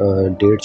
1.5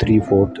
3/4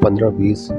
15-20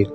1